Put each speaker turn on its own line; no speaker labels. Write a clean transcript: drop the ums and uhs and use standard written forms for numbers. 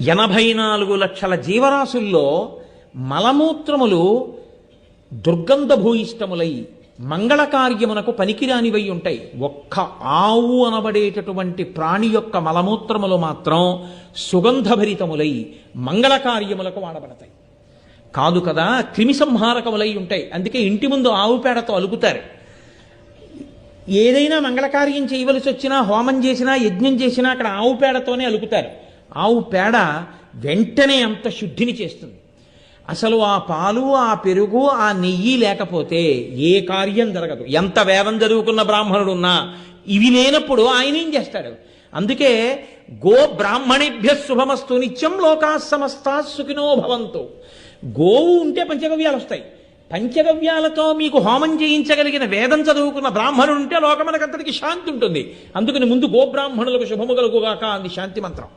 84 లక్షల జీవరాశుల్లో మలమూత్రములు దుర్గంధభూయిష్టములై మంగళకార్యమునకు పనికిరానివై ఉంటాయి. ఒక్క ఆవు అనబడేటటువంటి ప్రాణి యొక్క మలమూత్రములు మాత్రం సుగంధభరితములై మంగళకార్యములకు వాడబడతాయి. కాదు కదా, క్రిమి సంహారకములై ఉంటాయి. అందుకే ఇంటి ముందు ఆవు పేడతో అలుకుతారు. ఏదైనా మంగళకార్యం చేయవలసి వచ్చినా, హోమం చేసినా, యజ్ఞం చేసినా అక్కడ ఆవు పేడతోనే అలుకుతారు. ఆవు పేడ వెంటనే అంత శుద్ధిని చేస్తుంది. అసలు ఆ పాలు, ఆ పెరుగు, ఆ నెయ్యి లేకపోతే ఏ కార్యం జరగదు. ఎంత వేదం చదువుకున్న బ్రాహ్మణుడు ఉన్నా ఇవి లేనప్పుడు ఆయన ఏం చేస్తాడు? అందుకే గో బ్రాహ్మణేభ్య శుభమస్తు నిత్యం లోకా సమస్తా సుఖినో భవంతు. గోవు ఉంటే పంచగవ్యాలు వస్తాయి. పంచగవ్యాలతో మీకు హోమం చేయించగలిగిన వేదం చదువుకున్న బ్రాహ్మణుడు ఉంటే లోకమనకంతటికి శాంతి ఉంటుంది. అందుకని ముందు గోబ్రాహ్మణులకు శుభము కలుగుగాక అంది శాంతి మంత్రం.